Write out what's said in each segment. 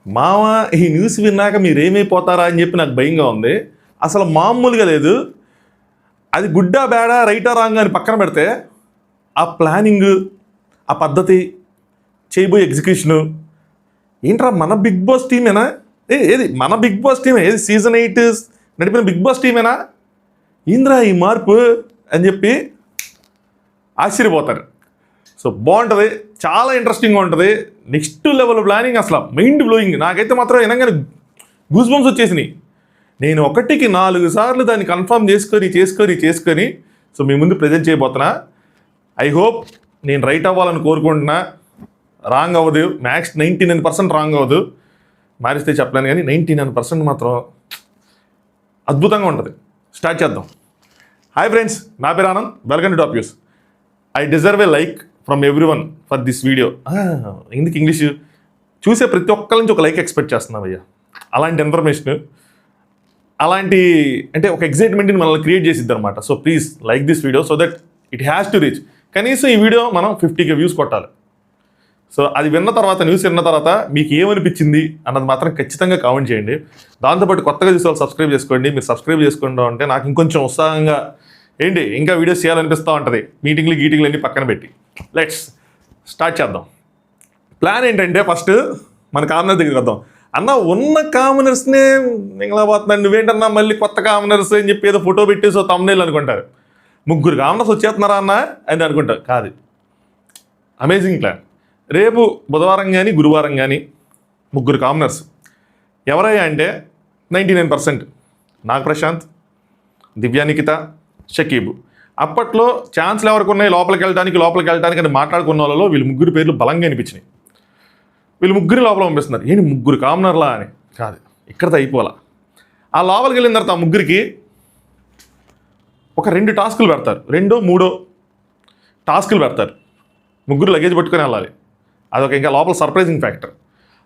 మామ ఈ న్యూస్ విన్నాక మీరేమైపోతారా అని చెప్పి నాకు భయంగా ఉంది. అసలు మామూలుగా లేదు. అది గుడ్డా బేడా రైటా రాంగ్ అని పక్కన పెడితే ఆ ప్లానింగ్, ఆ పద్ధతి, చేయబోయే ఎగ్జిక్యూషను ఏంట్రా మన బిగ్ బాస్ టీమేనా? ఏది మన బిగ్ బాస్ టీమే? ఏది సీజన్ 8 నడిపిన బిగ్ బాస్ టీమేనా? ఏంద్రా ఈ మార్పు అని చెప్పి ఆశ్చర్యపోతారు. సో బాగుంటుంది, చాలా ఇంట్రెస్టింగ్గా ఉంటుంది. నెక్స్ట్ లెవెల్ ప్లానింగ్, అసలు మైండ్ బ్లోయింగ్. నాకైతే మాత్రం వినగానే గూస్ బంప్స్ వచ్చేసినాయి. నేను 1కి 4 సార్లు దాన్ని కన్ఫర్మ్ చేసుకొని సో మీ ముందు ప్రజెంట్ చేయబోతున్నా. ఐ హోప్ నేను రైట్ అవ్వాలని కోరుకుంటున్నా. రాంగ్ అవ్వదు, మ్యాక్స్ 99% రాంగ్ అవ్వదు. మారిస్తే చెప్పలేను కానీ 99% మాత్రం అద్భుతంగా ఉంటుంది. స్టార్ట్ చేద్దాం. హాయ్ ఫ్రెండ్స్, నా పేరు Anand. Welcome to top news. I deserve A like from every one for this video. ఎందుకు ఇంగ్లీష్? చూసే ప్రతి ఒక్కరి నుంచి ఒక లైక్ ఎక్స్పెక్ట్ చేస్తున్నాం అయ్యా. అలాంటి ఇన్ఫర్మేషన్, అలాంటి అంటే ఒక ఎక్సైట్మెంట్ని మనల్ని క్రియేట్ చేసిద్ది అనమాట. So please like this video so that it has to reach. కనీసం ఈ వీడియో మనం 50K వ్యూస్ కొట్టాలి. సో అది విన్న తర్వాత, న్యూస్ విన్న తర్వాత మీకు ఏమనిపించింది అన్నది మాత్రం ఖచ్చితంగా కామెంట్ చేయండి. దాంతోపాటు కొత్తగా చూసే వాళ్ళు సబ్స్క్రైబ్ చేసుకోండి. మీరు సబ్స్క్రైబ్ చేసుకుంటూ ఉంటే నాకు ఇంకొంచెం ఉత్సాహంగా ఇంకా వీడియోస్ చేయాలనిపిస్తూ ఉంటుంది. గీటింగ్లు అన్నీ పక్కన పెట్టి లెట్స్ స్టార్ట్ చేద్దాం. ప్లాన్ ఏంటంటే ఫస్ట్ మన కామనర్స్ దగ్గరికి వద్దాం. అన్న ఉన్న కామనర్స్నే మింగలబోతున్నాడు, నువ్వేంటన్నా మళ్ళీ కొత్త కామనర్స్ అని చెప్పి ఏదో ఫోటో పెట్టేసి తమ్ముళ్ళు అనుకుంటారు. 3 కామనర్స్ వచ్చేస్తున్నారా అన్న అని అనుకుంటారు. కాదు, అమేజింగ్ ప్లాన్. రేపు బుధవారం కానీ గురువారం కానీ 3 కామనర్స్. ఎవరయ్యా అంటే 99% నాగ్ ప్రశాంత్, దివ్యానికిత, షకీబు. అప్పట్లో ఛాన్స్లు ఎవరికి ఉన్నాయి లోపలికి వెళ్ళడానికి అని మాట్లాడుకున్న వాళ్ళలో వీళ్ళు 3 పేర్లు బలంగా అనిపించినాయి. వీళ్ళు 3 లోపల పంపిస్తున్నారు. ఏంటి 3 కామనర్లా అని? కాదు, ఇక్కడితో అయిపోవాలా. ఆ లోపలికి వెళ్ళిన తర్వాత ఆ 3కి ఒక 2 టాస్కులు పెడతారు. 2, 3 టాస్కులు పెడతారు. 3 లగేజ్ పట్టుకొని వెళ్ళాలి. అదొక ఇంకా లోపల సర్ప్రైజింగ్ ఫ్యాక్టర్.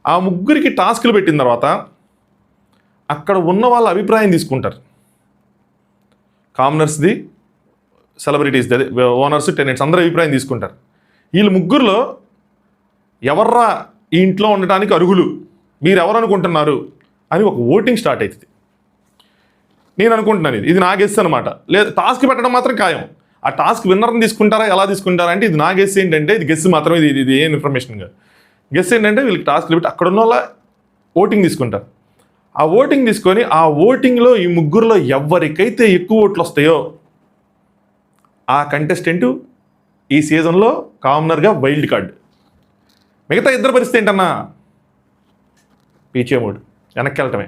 ఆ 3కి టాస్కులు పెట్టిన తర్వాత అక్కడ ఉన్న వాళ్ళ అభిప్రాయం తీసుకుంటారు. కామనర్స్ది, సెలబ్రిటీస్ది, అదే ఓనర్స్, టెనెంట్స్ అందరూ అభిప్రాయం తీసుకుంటారు. వీళ్ళు 3లో ఎవర్రా ఈ ఇంట్లో ఉండటానికి అర్హులు, మీరు ఎవరు అనుకుంటున్నారు అని ఒక ఓటింగ్ స్టార్ట్ అవుతుంది. నేను అనుకుంటున్నాను ఇది నా గెస్ అనమాట. లేదు, టాస్క్ పెట్టడం మాత్రం ఖాయం. ఆ టాస్క్ విన్నర్ని తీసుకుంటారా, ఎలా తీసుకుంటారా అంటే ఇది నా గెస్ ఏంటంటే, ఇది గెస్ మాత్రమే, ఇది ఏం ఇన్ఫర్మేషన్ కాదు. గెస్ ఏంటంటే వీళ్ళకి టాస్క్లు పెట్టి అక్కడ ఉన్న వాళ్ళ ఓటింగ్ తీసుకుంటారు. ఆ ఓటింగ్ తీసుకొని ఆ ఓటింగ్లో ఈ 3లో ఎవరికైతే ఎక్కువ ఓట్లు వస్తాయో ఆ కంటెస్టెంట్ ఈ సీజన్లో కామనర్గా వైల్డ్ కార్డ్. మిగతా 2 పరిస్థితి ఏంటన్నా? పీచే మూడు, వెనక్కి వెళ్ళటమే.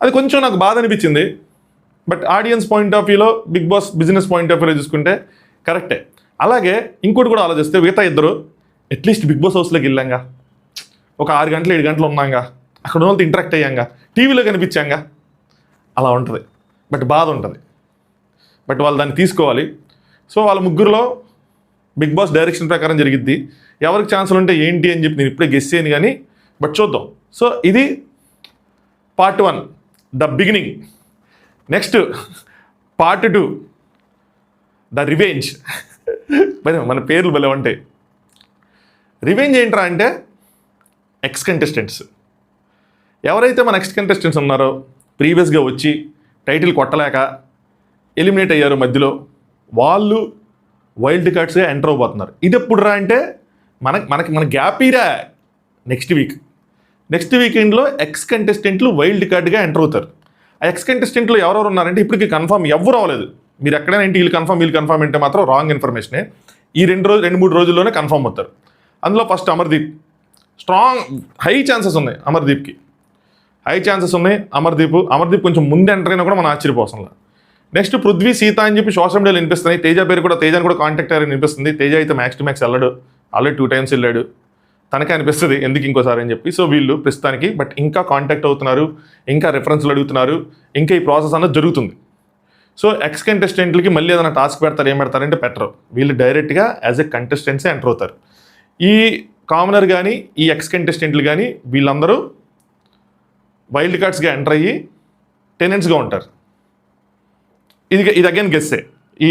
అది కొంచెం నాకు బాధ అనిపించింది. బట్ ఆడియన్స్ పాయింట్ ఆఫ్ వ్యూలో, Bigg Boss business point of వ్యూలో చూసుకుంటే కరెక్టే. అలాగే ఇంకోటి కూడా ఆలోచిస్తే మిగతా 2 అట్లీస్ట్ బిగ్ బాస్ హౌస్లోకి వెళ్ళాంగా, ఒక 6 గంటలు 7 గంటలు ఉన్నాంగా, అక్కడ ఉన్న వాళ్ళతో ఇంటరాక్ట్ అయ్యాంగా, టీవీలో కనిపించాంగా, అలా ఉంటుంది. బట్ బాధ ఉంటుంది. బట్ వాళ్ళు దాన్ని తీసుకోవాలి. సో వాళ్ళ 3లో బిగ్ బాస్ డైరెక్షన్ ప్రకారం జరిగిద్ది. ఎవరికి ఛాన్సులు ఉంటే ఏంటి అని చెప్పి నేను ఇప్పుడే గెస్ చేయను కానీ, బట్ చూద్దాం. సో ఇది part 1, the beginning. Next part 2, the revenge. మన పేర్లు భలే ఉంటాయి. రివెంజ్ ఏంట్రా అంటే ఎక్స్ కంటెస్టెంట్స్. ఎవరైతే మన ఎక్స్ కంటెస్టెంట్స్ ఉన్నారో, ప్రీవియస్గా వచ్చి టైటిల్ కొట్టలేక ఎలిమినేట్ అయ్యారు మధ్యలో, వాళ్ళు వైల్డ్ కార్డ్స్గా ఎంటర్ అవబోతున్నారు. ఇది ఎప్పుడురా అంటే మన గ్యాప్ ఇయరా నెక్స్ట్ వీకెండ్లో ఎక్స్ కంటెస్టెంట్లు వైల్డ్ కార్డ్గా ఎంటర్ అవుతారు. ఆ ఎక్స్ కంటెస్టెంట్లు ఎవరెవరు ఉన్నారంటే ఇప్పటికీ కన్ఫర్మ్ ఎవరు అవ్వలేదు. మీరు ఎక్కడైనా ఇంటి వీళ్ళు కన్ఫర్మ్ అంటే మాత్రం రాంగ్ ఇన్ఫర్మేషనే. ఈ 2-3 రోజుల్లోనే కన్ఫర్మ్ అవుతారు. అందులో first Amardeep. Strong high chances ఉన్నాయి అమర్దీప్కి. అమర్దీప్ కొంచెం ముందు ఎంటర్ అయినా కూడా మనం ఆశ్చర్యపోసంలా. నెక్స్ట్ పృథ్వీ, సీత అని చెప్పి సోషల్ మీడియాలో వినిపిస్తున్నాయి. తేజాని కూడా కాంటాక్ట్ అయ్యారని అనిపిస్తుంది. తేజ అయితే మ్యాక్స్ టు మ్యాక్స్ వెళ్ళాడు, ఆల్రెడీ 2 times వెళ్ళాడు. తనకే అనిపిస్తుంది ఎందుకు ఇంకోసారి అని చెప్పి. సో వీళ్ళు ప్రస్తుతానికి బట్ ఇంకా కాంటాక్ట్ అవుతున్నారు, ఇంకా రెఫరెన్స్లు అడుగుతున్నారు, ఇంకా ఈ ప్రాసెస్ అన్నది జరుగుతుంది. సో ఎక్స్ కంటెస్టెంట్లకి మళ్ళీ ఏదైనా టాస్క్ పెడతారు, ఏం పెడతారంటే పెట్టరు. వీళ్ళు డైరెక్ట్గా యాజ్ ఎ కంటెస్టెంట్సే ఎంటర్ అవుతారు. ఈ కామనర్ కానీ, ఈ ఎక్స్ కంటెస్టెంట్లు కానీ వీళ్ళందరూ వైల్డ్ కార్డ్స్గా ఎంటర్ అయ్యి టెనెంట్స్గా ఉంటారు. ఇది అగైన్ గెస్సే. ఈ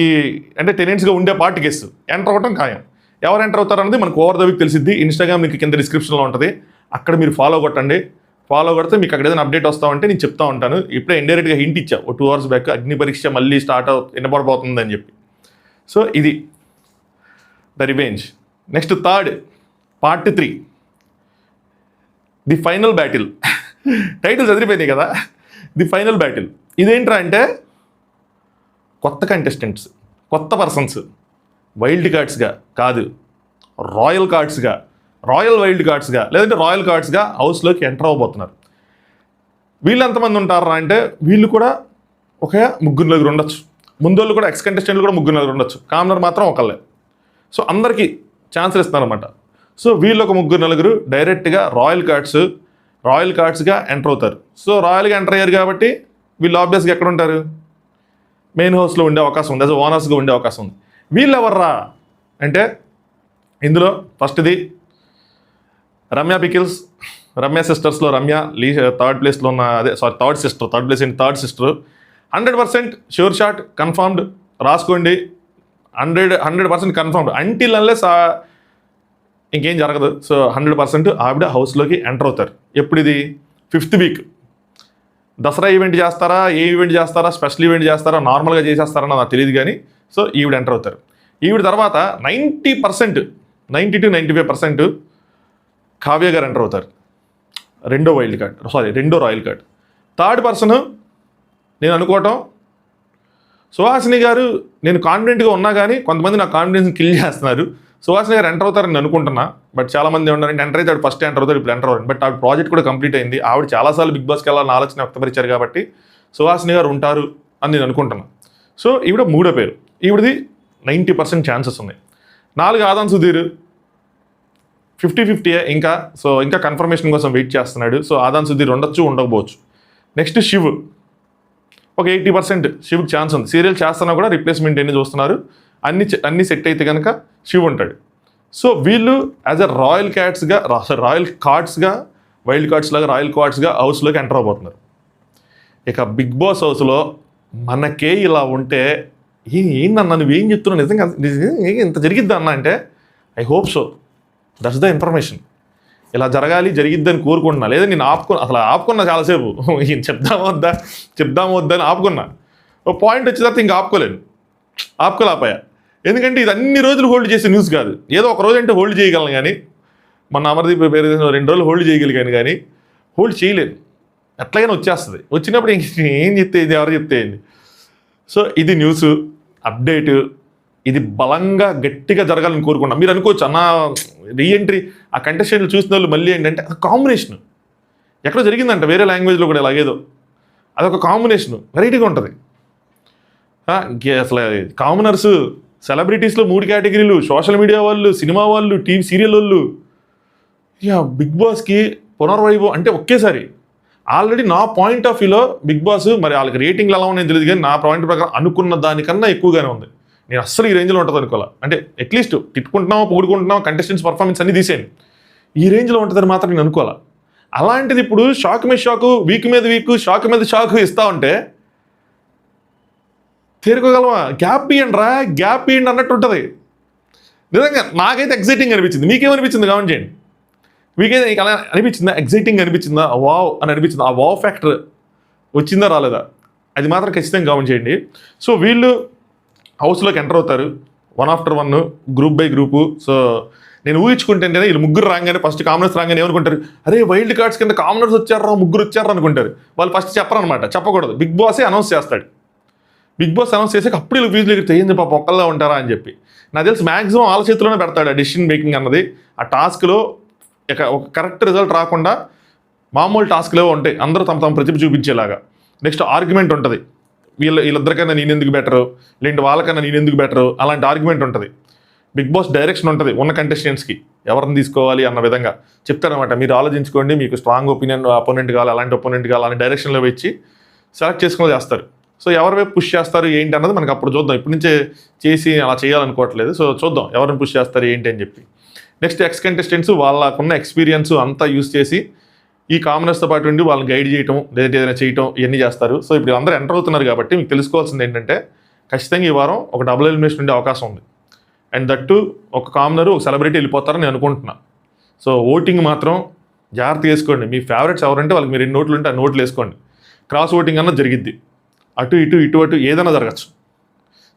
అంటే టెనెంట్స్గా ఉండే పార్ట్ గెస్. ఎంటర్ అవ్వటం ఖాయం. ఎవరు ఎంటర్ అవుతారు అన్నది మనకు ఓవర్ ద వీక్ తెలిసిద్ది. ఇన్స్టాగ్రామ్ మీకు కింద డిస్క్రిప్షన్లో ఉంటుంది, అక్కడ మీరు ఫాలో కొట్టండి. ఫాలో కొడితే మీకు అక్కడ ఏదైనా అప్డేట్ వస్తూ ఉంటే నేను చెప్తా ఉంటాను. ఇప్పుడే ఇండైరెక్ట్గా హింట్ ఇచ్చా, ఓ 2 hours బ్యాక్ అగ్ని పరీక్ష మళ్ళీ స్టార్ట్ వినపడబోతుందని చెప్పి. సో ఇది the revenge. Next third part 3, the final battle. Titles చదివిపోయినాయి కదా, ది ఫైనల్ బ్యాటిల్. ఇదేంట్రా అంటే కొత్త కంటెస్టెంట్స్, కొత్త పర్సన్స్, వైల్డ్ కార్డ్స్గా కాదు, రాయల్ కార్డ్స్గా, రాయల్ వైల్డ్ కార్డ్స్గా లేదంటే రాయల్ కార్డ్స్గా హౌస్లోకి ఎంటర్ అవ్వబోతున్నారు. వీళ్ళు ఎంతమంది ఉంటారా అంటే వీళ్ళు కూడా ఒక 3-4 ఉండొచ్చు. ముందోళ్ళు కూడా ఎక్స్ కంటెస్టెంట్లు కూడా 3-4 ఉండొచ్చు. కామనర్ మాత్రం ఒకళ్ళే. సో అందరికీ ఛాన్సులు ఇస్తున్నారన్నమాట. సో వీళ్ళు ఒక 3-4 డైరెక్ట్గా రాయల్ కార్డ్స్గా ఎంటర్ అవుతారు. సో రాయల్గా ఎంటర్ అయ్యారు కాబట్టి వీళ్ళు ఆబ్వియస్గా ఎక్కడ ఉంటారు, మెయిన్ హౌస్లో ఉండే అవకాశం ఉంది, యాజ్ ఓనర్స్గా ఉండే అవకాశం ఉంది. వీళ్ళు ఎవర్రా అంటే ఇందులో ఫస్ట్ది రమ్య పికిల్స్. రమ్య సిస్టర్స్లో రమ్య థర్డ్ ప్లేస్లో ఉన్న third sister 100% sure shot confirmed. రాసుకోండి, 100% కన్ఫర్మ్డ్ అంటిల్ అన్లెస్ ఇంకేం జరగదు. సో 100% ఆవిడ హౌస్లోకి ఎంటర్ అవుతారు. ఎప్పుడు ఇది 5th వీక్. దసరా ఈవెంట్ చేస్తారా, ఏ ఈవెంట్ చేస్తారా, స్పెషల్ ఈవెంట్ చేస్తారా, నార్మల్గా చేసేస్తారని నాకు తెలియదు కానీ సో ఈవిడ ఎంటర్ అవుతారు. ఈవిడ తర్వాత 90% కావ్య గారు ఎంటర్ అవుతారు. రెండో రాయల్ కార్డ్. థర్డ్ పర్సన్ నేను అనుకోవటం సుహాసిని గారు. నేను కాన్ఫిడెంట్గా ఉన్నా కానీ కొంతమంది నా కాన్ఫిడెన్స్ కిల్ చేస్తున్నారు. సుహాసిని గారు ఎంటర్ అవుతారని అనుకుంటున్నా, బట్ చాలామంది ఉన్నారంటే ఎంటర్ అవుతాడు, ఫస్ట్ ఎంటర్ అవుతాడు, ఇప్పుడు ఎంటర్ అవుతాడు. బట్ ఆవిడ ప్రాజెక్ట్ కూడా కంప్లీట్ అయింది. ఆవిడ చాలాసార్లు బిగ్ బాస్కి వెళ్ళాలని ఆలోచన వ్యక్తపరిచారు కాబట్టి సుహాసిని గారు ఉంటారు అని నేను అనుకుంటున్నాను. సో ఈవిడ 3వ పేరు. ఈవిడది 90% ఛాన్సెస్ ఉన్నాయి. 4 ఆదాన్ సుధీర్ 50-50 ఇంకా కన్ఫర్మేషన్ కోసం వెయిట్ చేస్తున్నాడు. సో ఆదాన్ సుధీర్ ఉండొచ్చు, ఉండకపోవచ్చు. నెక్స్ట్ శివ్ ఒక 80% శివ్కి ఛాన్స్ ఉంది. సీరియల్ చేస్తున్నా కూడా రిప్లేస్మెంట్ ఎన్ని చూస్తున్నారు, అన్ని సెట్ అయితే కనుక శివ్ ఉంటాడు. సో వీళ్ళు యాజ్ అ రాయల్ కార్డ్స్గా వైల్డ్ కార్డ్స్ లాగా రాయల్ కార్డ్స్గా హౌస్లోకి ఎంటర్ అవబోతున్నారు. ఇక బిగ్ బాస్ హౌస్లో మనకే ఇలా ఉంటే ఏందన్నా నువ్వేం చెప్తున్నావు, నిజంగా ఇంత జరిగిద్దా అన్న అంటే I hope so, that's the information. ఇలా జరిగిద్దని కోరుకుంటున్నా. లేదా నేను ఆపుకున్నా చాలాసేపు, చెప్దామా వద్దా అని ఆపుకున్నా. ఓ పాయింట్ వచ్చిన తర్వాత ఇంకా ఆపుకోలేకపోయా. ఎందుకంటే ఇది అన్ని రోజులు హోల్డ్ చేసే న్యూస్ కాదు. ఏదో ఒక రోజు అంటే హోల్డ్ చేయగలను కానీ, మన అమర్దీప్ పేరు 2 రోజులు హోల్డ్ చేయగలిగాను కానీ హోల్డ్ చేయలేదు. ఎట్లాగైనా వచ్చేస్తుంది. వచ్చినప్పుడు ఏం చెప్తే ఇది, ఎవరు చెప్తే ఏంది. సో ఇది న్యూస్ అప్డేట్. ఇది బలంగా గట్టిగా జరగాలని కోరుకున్నాం. మీరు అనుకోవచ్చు అన్న రీఎంట్రీ ఆ కంటెస్టెంట్లు చూసిన వాళ్ళు మళ్ళీ ఏంటంటే ఆ కాంబినేషన్ ఎక్కడో జరిగిందంట, వేరే లాంగ్వేజ్లో కూడా ఇలాగేదో, అదొక కాంబినేషను వెరైటీగా ఉంటుంది. అసలు కామనర్స్, సెలబ్రిటీస్లో 3 కేటగిరీలు, సోషల్ మీడియా వాళ్ళు, సినిమా వాళ్ళు, టీవీ సీరియల్ వాళ్ళు, ఇక బిగ్ బాస్కి పునర్వైభవం అంటే ఒకేసారి. ఆల్రెడీ నా పాయింట్ ఆఫ్ వ్యూలో బిగ్ బాస్ మరి వాళ్ళకి రేటింగ్లు ఎలా ఉన్నాయో తెలియదు కానీ నా పాయింట్ ప్రకారం అనుకున్న దానికన్నా ఎక్కువగానే ఉంది. నేను అస్సలు ఈ రేంజ్లో ఉంటుంది అనుకోవాలి. అంటే అట్లీస్ట్ తిట్టుకుంటున్నామో పొగుడుకుంటున్నామో కంటెస్టెంట్స్ పర్ఫార్మెన్స్ అన్ని తీసేయండి, ఈ రేంజ్లో ఉంటుందని మాత్రం నేను అనుకోవాలి. అలాంటిది ఇప్పుడు షాక్ మీద షాకు, వీక్ మీద వీక్, షాక్ మీద షాక్ ఇస్తూ ఉంటే తేరుకోగలమా? గ్యాప్ ఇయ్యండి అన్నట్టు ఉంటుంది. నిజంగా నాకైతే ఎగ్జైటింగ్ అనిపించింది. మీకేమనిపించింది కామెంట్ చేయండి. మీకైతే అలా అనిపించిందా? ఎగ్జైటింగ్ అనిపించిందా? వావ్ అని అనిపించిందా? ఆ వావ్ ఫ్యాక్టర్ వచ్చిందా రాలేదా? అది మాత్రం ఖచ్చితంగా కామెంట్ చేయండి. సో వీళ్ళు హౌస్లోకి ఎంటర్ అవుతారు 1 after 1, group by group. So నేను ఊహించుకుంటేనే వీళ్ళు 3 రాగానే ఫస్ట్ కామనర్స్ రాగానే ఏమనుకుంటారు, అరే వైల్డ్ కార్డ్స్ కింద కామనర్స్ వచ్చారా, 3 వచ్చారా అనుకుంటారు. వాళ్ళు ఫస్ట్ చెప్పరనమాట, చెప్పకూడదు. బిగ్ బాసే అనౌన్స్ చేస్తాడు. బిగ్ బాస్ అనౌన్స్ చేసాక అప్పుడు వీళ్ళు ఫీజులు ఎగిరితే ఏంది పాప ఒక్కళ్ళే ఉంటారా అని చెప్పి. నాకు తెలిసి మ్యాక్సిమం వాళ్ళ చేతిలోనే పెడతాడు ఆ డెసిషన్ మేకింగ్ అన్నది. ఆ టాస్క్లో ఒక కరెక్ట్ రిజల్ట్ రాకుండా మామూలు టాస్క్లో ఉంటాయి, అందరూ తమ ప్రతిభ చూపించేలాగా. నెక్స్ట్ ఆర్గ్యుమెంట్ ఉంటుంది, వీళ్ళిద్దరికైనా నేనెందుకు బెటరు, లేదంటే వాళ్ళకన్నా నేనెందుకు బెటరు, అలాంటి ఆర్గ్యుమెంట్ ఉంటుంది. బిగ్ బాస్ డైరెక్షన్ ఉంటుంది ఉన్న కంటెస్టెంట్స్కి ఎవరిని తీసుకోవాలి అన్న విధంగా చెప్తారనమాట. మీరు ఆలోచించుకోండి, మీకు స్ట్రాంగ్ అపోనెంట్ కావాలి, అలాంటి అపోనెంట్ కావాలి అని డైరెక్షన్లో వచ్చి సెలెక్ట్ చేసుకుని చేస్తారు. సో ఎవరి వైపు పుష్ చేస్తారు ఏంటి అన్నది మనకు అప్పుడు చూద్దాం. ఇప్పటి నుంచే చేసి అలా చేయాలనుకోవట్లేదు. సో చూద్దాం ఎవరిని పుష్ చేస్తారు ఏంటి అని చెప్పి. నెక్స్ట్ ఎక్స్ కంటెస్టెంట్స్ వాళ్ళకున్న ఎక్స్పీరియన్స్ అంతా యూస్ చేసి ఈ కామనర్స్తో పాటు ఉండి వాళ్ళని గైడ్ చేయటం, లేదంటే ఏదైనా చేయటం, ఇవన్నీ చేస్తారు. సో ఇప్పుడు అందరూ ఎంటర్ అవుతున్నారు కాబట్టి మీకు తెలుసుకోవాల్సింది ఏంటంటే ఖచ్చితంగా ఈ వారం ఒక డబుల్ ఎలిమినేషన్ ఉండే అవకాశం ఉంది. అండ్ దట్టు ఒక కామనరు ఒక సెలబ్రిటీ వెళ్ళిపోతారని నేను అనుకుంటున్నా. సో ఓటింగ్ మాత్రం జాగ్రత్త వేసుకోండి. మీ ఫేవరెట్స్ ఎవరంటే వాళ్ళకి మీరు 2 నోట్లు ఉంటే ఆ నోట్లు వేసుకోండి. క్రాస్ ఓటింగ్ అన్న జరిగిద్ది. అటు ఇటు ఏదైనా జరగచ్చు.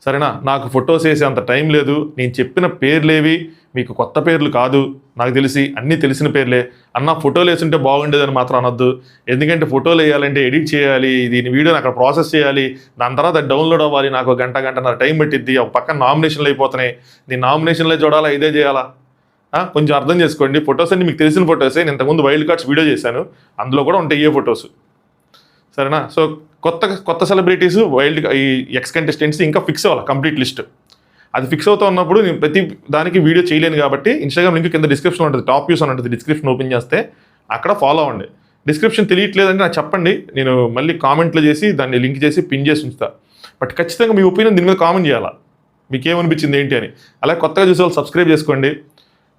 సరేనా? నాకు ఫొటోస్ వేసే అంత టైం లేదు. నేను చెప్పిన పేర్లేవి మీకు కొత్త పేర్లు కాదు, నాకు తెలిసి అన్నీ తెలిసిన పేర్లే. అన్న ఫోటోలు వేసుంటే బాగుండేదని మాత్రం అనొద్దు. ఎందుకంటే ఫోటోలు వేయాలంటే ఎడిట్ చేయాలి, దీని వీడియోని అక్కడ ప్రాసెస్ చేయాలి, దాని తర్వాత డౌన్లోడ్ అవ్వాలి, నాకు గంటన్నర టైం పట్టిద్ది. ఒక పక్కన నామినేషన్లు అయిపోతున్నాయి, నేను నామినేషన్లే చూడాలా, ఇదే చేయాలా? కొంచెం అర్థం చేసుకోండి. ఫొటోస్ అన్ని మీకు తెలిసిన ఫొటోసే. నేను ఇంతకుముందు వైల్డ్ కార్డ్స్ వీడియో చేశాను, అందులో కూడా ఉంటాయి ఏ ఫొటోస్. సరేనా? సో కొత్త సెలబ్రిటీస్, ఈ ఎక్స్ కంటెస్టెంట్స్ ఇంకా ఫిక్స్ అవ్వాలి కంప్లీట్ లిస్ట్. అది ఫిక్స్ అవుతూ ఉన్నప్పుడు నేను ప్రతి దానికి వీడియో చేయలేను కాబట్టి ఇన్స్టాగ్రామ్ లింక్ కింద డిస్క్రిప్షన్ ఉంటుంది, టాప్ వ్యూస్ అని ఉంటుంది. డిస్క్రిప్షన్ ఓపెన్ చేస్తే అక్కడ ఫాలో అవ్వండి. డిస్క్రిప్షన్ తెలియట్లేదంటే నాకు చెప్పండి, నేను మళ్ళీ కామెంట్లు చేసి దాన్ని లింక్ చేసి పిన్ చేసి ఉంచుతా. బట్ ఖచ్చితంగా మీ ఒపీనియన్ దీని మీద కామెంట్ చేయాలా, మీకు ఏమనిపించింది ఏంటి అని. అలాగే కొత్తగా చూసే వాళ్ళు సబ్స్క్రైబ్ చేసుకోండి.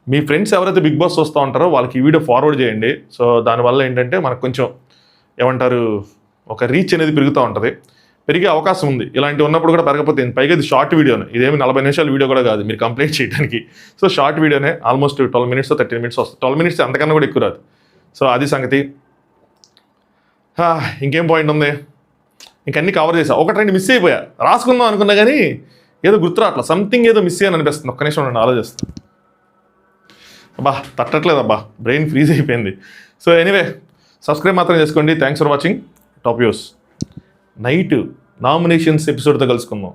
మీ ఫ్రెండ్స్ ఎవరైతే బిగ్ బాస్ చూస్తూ ఉంటారో వాళ్ళకి ఈ వీడియో ఫార్వర్డ్ చేయండి. సో దానివల్ల ఏంటంటే మనకు కొంచెం ఏమంటారు, ఒక రీచ్ అనేది పెరుగుతూ ఉంటుంది, పెరిగే అవకాశం ఉంది. ఇలాంటివి ఉన్నప్పుడు కూడా పెరగకపోతే పైగా ఇది షార్ట్ వీడియోనే, ఇదేమి 40 నిమిషాల వీడియో కూడా కాదు మీరు కంప్లీట్ చేయడానికి. సో షార్ట్ వీడియోనే, ఆల్మోస్ట్ 12 minutes 13 minutes వస్తుంది. 12 minutes అంతకన్నా కూడా ఎక్కువ రాదు. సో అది సంగతి. ఇంకేం పాయింట్ ఉంది, ఇంకన్నీ కవర్ చేసా. 1-2 మిస్ అయిపోయా, రాసుకుందాం అనుకున్నా కానీ ఏదో గుర్తు రావట్లా, సంథింగ్ ఏదో మిస్ అయ్యాను అనిపిస్తుంది. ఒక్క నిమిషం నేను ఆలోచిస్తాను. అబ్బా తట్టట్లేదు అబ్బా, బ్రెయిన్ ఫ్రీజ్ అయిపోయింది. సో ఎనీవే సబ్స్క్రైబ్ మాత్రం చేసుకోండి. Thanks for watching top views. Night nominations ఎపిసోడ్తో కలుసుకుందాం.